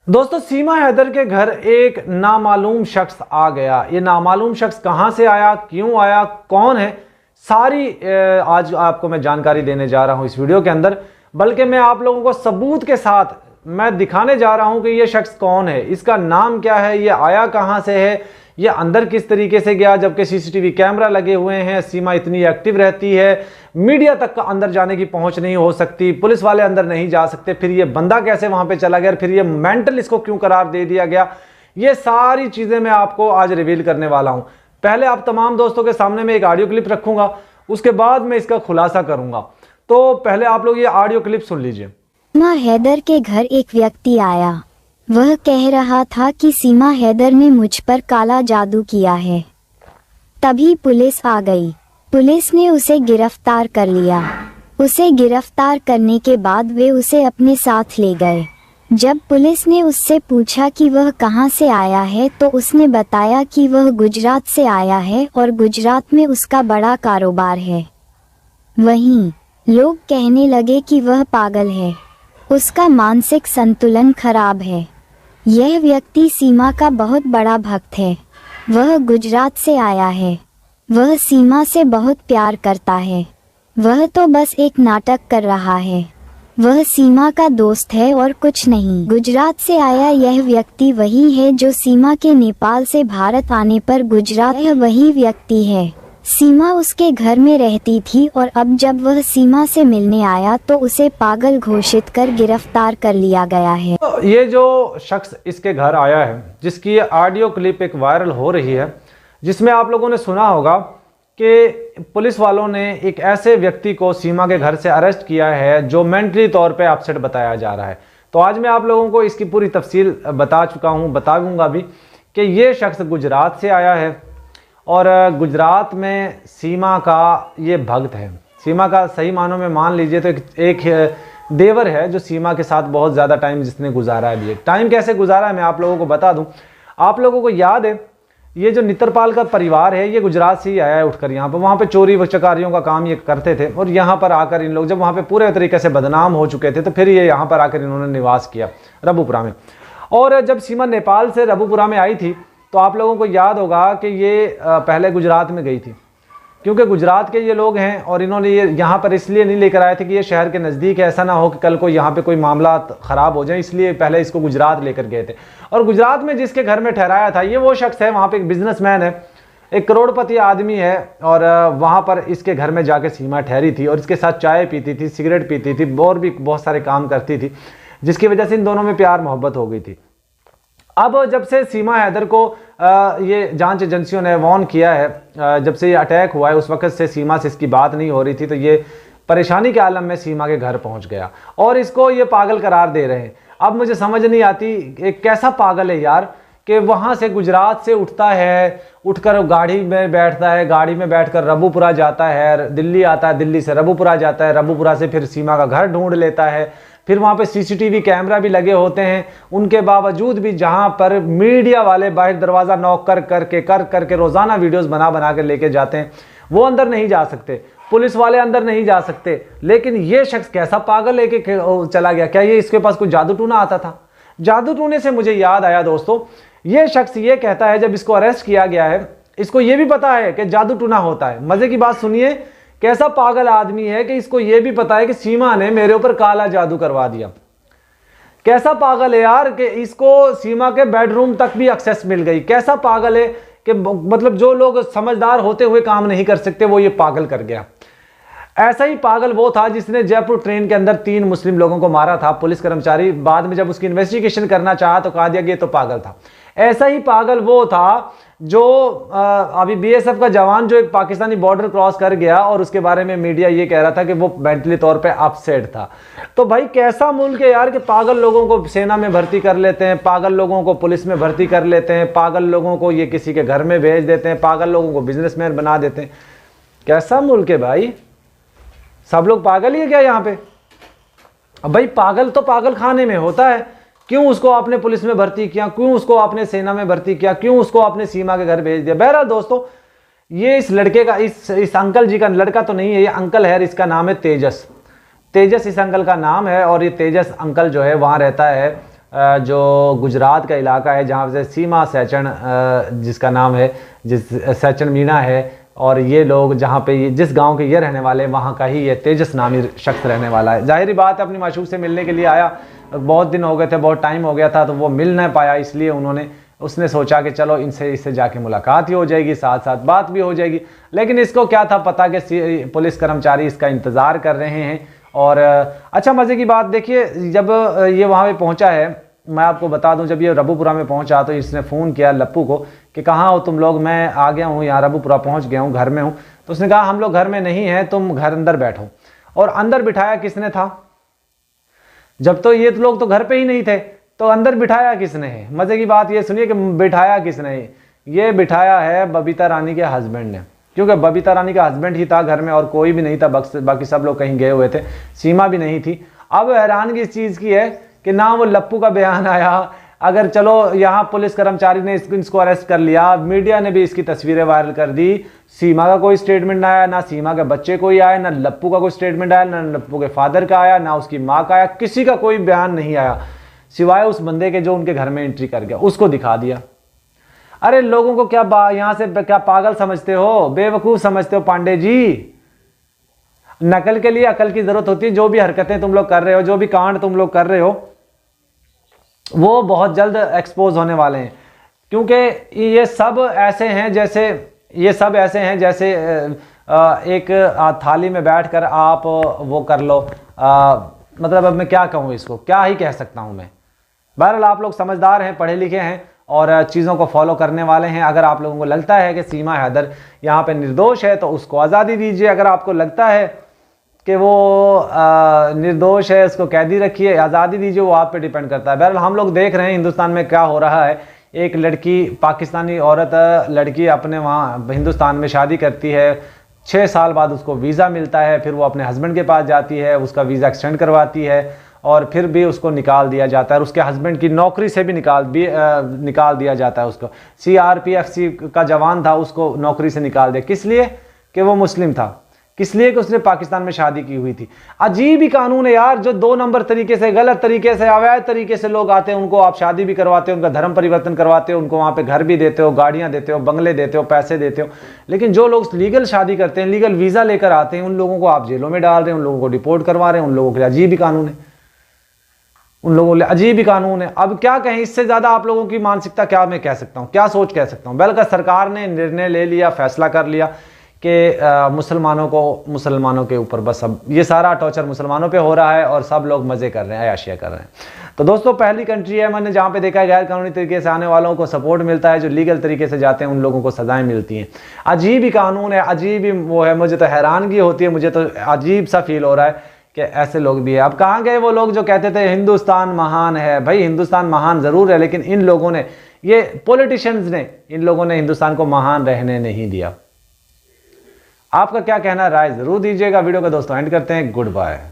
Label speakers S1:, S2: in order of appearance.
S1: दोस्तों, सीमा हैदर के घर एक नामालूम शख्स आ गया। ये नामालूम शख्स कहां से आया, क्यों आया, कौन है, सारी आज आपको मैं जानकारी देने जा रहा हूं इस वीडियो के अंदर। बल्कि मैं आप लोगों को सबूत के साथ मैं दिखाने जा रहा हूं कि ये शख्स कौन है, इसका नाम क्या है, ये आया कहां से है, ये अंदर किस तरीके से गया, जबकि सीसीटीवी कैमरा लगे हुए हैं। सीमा इतनी एक्टिव रहती है, मीडिया तक का अंदर जाने की पहुंच नहीं हो सकती, पुलिस वाले अंदर नहीं जा सकते। फिर ये बंदा कैसे वहां पे चला गया, फिर ये मेंटल इसको क्यों करार दे दिया गया, ये सारी चीजें मैं आपको आज रिवील करने वाला हूं। पहले आप तमाम दोस्तों के सामने मैं एक ऑडियो क्लिप रखूंगा, उसके बाद मैं इसका खुलासा करूंगा। तो पहले आप लोग ये ऑडियो क्लिप सुन लीजिए।
S2: सीमा हैदर के घर एक व्यक्ति आया। वह कह रहा था कि सीमा हैदर ने मुझ पर काला जादू किया है। तभी पुलिस आ गई। पुलिस ने उसे गिरफ्तार कर लिया। उसे गिरफ्तार करने के बाद वे उसे अपने साथ ले गए। जब पुलिस ने उससे पूछा कि वह कहां से आया है तो उसने बताया कि वह गुजरात से आया है और गुजरात में उसका बड़ा कारोबार है। वहीं लोग कहने लगे कि वह पागल है, उसका मानसिक संतुलन खराब है। यह व्यक्ति सीमा का बहुत बड़ा भक्त है। वह गुजरात से आया है। वह सीमा से बहुत प्यार करता है। वह तो बस एक नाटक कर रहा है। वह सीमा का दोस्त है और कुछ नहीं। गुजरात से आया यह व्यक्ति वही है जो सीमा के नेपाल से भारत आने पर गुजरात, यह वही व्यक्ति है। सीमा उसके घर में रहती थी और अब जब वह सीमा से मिलने आया तो उसे पागल घोषित कर गिरफ्तार कर लिया गया है।
S1: ये जो शख्स इसके घर आया है, जिसकी ऑडियो क्लिप एक वायरल हो रही है, जिसमें आप लोगों ने सुना होगा कि पुलिस वालों ने एक ऐसे व्यक्ति को सीमा के घर से अरेस्ट किया है जो मेंटली तौर पे अपसेट बताया जा रहा है। तो आज मैं आप लोगों को इसकी पूरी तफसील बता चुका हूँ, बताऊंगा भी कि ये शख्स गुजरात से आया है और गुजरात में सीमा का ये भक्त है। सीमा का सही मानों में मान लीजिए तो एक देवर है जो सीमा के साथ बहुत ज़्यादा टाइम जिसने गुजारा है। भी टाइम कैसे गुजारा है मैं आप लोगों को बता दूं। आप लोगों को याद है, ये जो नित्रपाल का परिवार है ये गुजरात से ही आया है उठकर यहाँ पर। वहाँ पे चोरी व चकारियों का काम ये करते थे और यहाँ पर आकर इन लोग जब वहाँ पे पूरे तरीके से बदनाम हो चुके थे तो फिर ये यहाँ पर आकर इन्होंने निवास किया रबुपुरा में। और जब सीमा नेपाल से रबुपुरा में आई थी तो आप लोगों को याद होगा कि ये पहले गुजरात में गई थी, क्योंकि गुजरात के ये लोग हैं और इन्होंने ये यहाँ पर इसलिए नहीं लेकर आए थे कि ये शहर के नज़दीक है, ऐसा ना हो कि कल को यहाँ पे कोई मामला ख़राब हो जाए, इसलिए पहले इसको गुजरात लेकर गए थे। और गुजरात में जिसके घर में ठहराया था ये वो शख्स है, वहाँ पे एक बिजनेसमैन है, एक करोड़पति आदमी है और वहाँ पर इसके घर में जाके सीमा ठहरी थी और इसके साथ चाय पीती थी, सिगरेट पीती थी और भी बहुत सारे काम करती थी, जिसकी वजह से इन दोनों में प्यार मोहब्बत हो गई थी। अब जब से सीमा हैदर को ये जांच एजेंसियों ने वार्न किया है, जब से ये अटैक हुआ है उस वक्त से सीमा से इसकी बात नहीं हो रही थी, तो ये परेशानी के आलम में सीमा के घर पहुंच गया और इसको ये पागल करार दे रहे हैं। अब मुझे समझ नहीं आती एक कैसा पागल है यार कि वहाँ से गुजरात से उठता है, उठकर गाड़ी में बैठता है, गाड़ी में बैठकर रबुपुरा जाता है, दिल्ली आता है, दिल्ली से रबुपुरा जाता है, रबुपुरा से फिर सीमा का घर ढूंढ लेता है। फिर वहाँ पे सीसीटीवी कैमरा भी लगे होते हैं, उनके बावजूद भी जहाँ पर मीडिया वाले बाहर दरवाज़ा नॉक कर करके रोज़ाना वीडियोस बना के लेके जाते हैं, वो अंदर नहीं जा सकते, पुलिस वाले अंदर नहीं जा सकते। लेकिन ये शख्स कैसा पागल लेके चला गया, क्या ये इसके पास कोई जादू टूना आता था? जादू टूने से मुझे याद आया दोस्तों, ये शख्स ये कहता है जब इसको अरेस्ट किया गया है, इसको ये भी पता है कि जादू टूना होता है। मज़े की बात सुनिए, कैसा पागल आदमी है कि इसको यह भी पता है कि सीमा ने मेरे ऊपर काला जादू करवा दिया। कैसा पागल है यार कि इसको सीमा के बेडरूम तक भी एक्सेस मिल गई। कैसा पागल है कि मतलब जो लोग समझदार होते हुए काम नहीं कर सकते वो ये पागल कर गया। ऐसा ही पागल वो था जिसने जयपुर ट्रेन के अंदर 3 मुस्लिम लोगों को मारा था, पुलिस कर्मचारी। बाद में जब उसकी इन्वेस्टिगेशन करना चाहा तो कहा दिया कि ये तो पागल था। ऐसा ही पागल वो था जो अभी बीएसएफ का जवान जो एक पाकिस्तानी बॉर्डर क्रॉस कर गया और उसके बारे में मीडिया ये कह रहा था कि वो मेंटली तौर पे अपसेट था। तो भाई कैसा मुल्क है यार कि पागल लोगों को सेना में भर्ती कर लेते हैं, पागल लोगों को पुलिस में भर्ती कर लेते हैं, पागल लोगों को ये किसी के घर में भेज देते हैं, पागल लोगों को बिजनेसमैन बना देते हैं। कैसा मुल्क है भाई, सब लोग पागल ही है क्या यहाँ पे? अब भाई पागल तो पागल खाने में होता है। क्यों उसको आपने पुलिस में भर्ती किया, क्यों उसको आपने सेना में भर्ती किया, क्यों उसको आपने सीमा के घर भेज दिया? बहरहाल दोस्तों, ये इस लड़के का इस अंकल जी का, लड़का तो नहीं है ये अंकल है, इसका नाम है तेजस। तेजस इस अंकल का नाम है और ये तेजस अंकल जो है वहाँ रहता है जो गुजरात का इलाका है जहाँ से सीमा सैचन जिसका नाम है, जिस सैचन मीना है, और ये लोग जहाँ पे जिस गांव के ये रहने वाले वहाँ का ही ये तेजस नामी शख्स रहने वाला है। जाहिर बात है अपनी माशूक से मिलने के लिए आया, बहुत दिन हो गए थे, बहुत टाइम हो गया था, तो वो मिल नहीं पाया, इसलिए उसने सोचा कि चलो इससे जाके मुलाकात ही हो जाएगी, साथ साथ बात भी हो जाएगी। लेकिन इसको क्या था पता कि पुलिस कर्मचारी इसका इंतज़ार कर रहे हैं। और अच्छा मज़े की बात देखिए, जब ये वहाँ पे पहुँचा है, मैं आपको बता दूं, जब ये रबूपुरा में पहुंचा तो इसने फ़ोन किया लप्पू को कि कहाँ हो तुम लोग, मैं आ गया हूँ यहाँ रबूपुरा पहुंच गया हूँ, घर में हूँ। तो उसने कहा हम लोग घर में नहीं हैं, तुम घर अंदर बैठो। और अंदर बिठाया किसने था? जब तो ये लोग तो घर पे ही नहीं थे, तो अंदर बिठाया किसने है? मज़े की बात ये सुनिए कि बिठाया किसने है। ये बिठाया है बबीता रानी के हस्बैंड ने, क्योंकि बबीता रानी का हस्बैंड ही था घर में और कोई भी नहीं था, बाकी सब लोग कहीं गए हुए थे, सीमा भी नहीं थी। अब हैरानगी इस चीज़ की है कि ना वो लप्पू का बयान आया, अगर चलो यहाँ पुलिस कर्मचारी ने इसको अरेस्ट कर लिया, मीडिया ने भी इसकी तस्वीरें वायरल कर दी, सीमा का कोई स्टेटमेंट ना आया, ना सीमा के बच्चे कोई आया, ना लप्पू का कोई स्टेटमेंट आया, ना लप्पू के फादर का आया, ना उसकी माँ का आया, किसी का कोई बयान नहीं आया सिवाय उस बंदे के जो उनके घर में एंट्री कर गया, उसको दिखा दिया। अरे लोगों को क्या यहाँ से क्या पागल समझते हो, बेवकूफ़ समझते हो पांडे जी? नकल के लिए अकल की जरूरत होती है। जो भी हरकतें तुम लोग कर रहे हो, जो भी कांड तुम लोग कर रहे हो, वो बहुत जल्द एक्सपोज होने वाले हैं, क्योंकि ये सब ऐसे हैं जैसे एक थाली में बैठकर आप वो कर लो, मतलब अब मैं क्या कहूँ, इसको क्या ही कह सकता हूँ मैं। बहरहाल आप लोग समझदार हैं, पढ़े लिखे हैं और चीज़ों को फॉलो करने वाले हैं। अगर आप लोगों को लगता है कि सीमा हैदर यहाँ पे निर्दोष है तो उसको आज़ादी दीजिए, अगर आपको लगता है कि वो निर्दोष है उसको कैदी रखिए, आज़ादी दीजिए, वो आप पे डिपेंड करता है। बहरहाल हम लोग देख रहे हैं हिंदुस्तान में क्या हो रहा है। एक लड़की, पाकिस्तानी औरत लड़की अपने वहाँ हिंदुस्तान में शादी करती है, 6 साल बाद उसको वीज़ा मिलता है, फिर वो अपने हस्बैंड के पास जाती है, उसका वीज़ा एक्सटेंड करवाती है और फिर भी उसको निकाल दिया जाता है, उसके हस्बैंड की नौकरी से भी निकाल दिया जाता है। उसको CRPF का जवान था, उसको नौकरी से निकाल दिया, किस लिए? कि वो मुस्लिम था, किस लिए? कि उसने पाकिस्तान में शादी की हुई थी। अजीब ही कानून है यार, जो 2 नंबर तरीके से, गलत तरीके से, अवैध तरीके से लोग आते हैं, उनको आप शादी भी करवाते हो, उनका धर्म परिवर्तन करवाते हो, उनको वहाँ पे घर भी देते हो, गाड़ियाँ देते हो, बंगले देते हो, पैसे देते हो। लेकिन जो लोग लीगल शादी करते हैं, लीगल वीज़ा लेकर आते हैं, उन लोगों को आप जेलों में डाल रहे हैं, उन लोगों को डिपोर्ट करवा रहे हैं। उन लोगों के लिए अजीब ही कानून है, उन लोगों के लिए अजीब ही कानून है। अब क्या कहें, इससे ज़्यादा आप लोगों की मानसिकता क्या मैं कह सकता हूँ, क्या सोच कह सकता हूँ। बल्कि सरकार ने निर्णय ले लिया, फैसला कर लिया कि मुसलमानों के ऊपर बस अब ये सारा टॉर्चर मुसलमानों पे हो रहा है और सब लोग मज़े कर रहे हैं, अयाशियाँ कर रहे हैं। तो दोस्तों पहली कंट्री है मैंने जहाँ पे देखा है गैर कानूनी तरीके से आने वालों को सपोर्ट मिलता है, जो लीगल तरीके से जाते हैं उन लोगों को सजाएं मिलती हैं। अजीब ही कानून है, अजीब ही वो है, मुझे तो हैरानगी होती है, मुझे तो अजीब सा फील हो रहा है कि ऐसे लोग भी है। अब कहाँ गए वो लोग जो कहते थे हिंदुस्तान महान है? भाई हिंदुस्तान महान ज़रूर है, लेकिन इन लोगों ने, ये पॉलिटिशियंस ने, इन लोगों ने हिंदुस्तान को महान रहने नहीं दिया। आपका क्या कहना, राय ज़रूर दीजिएगा। वीडियो का दोस्तों एंड करते हैं, गुड बाय।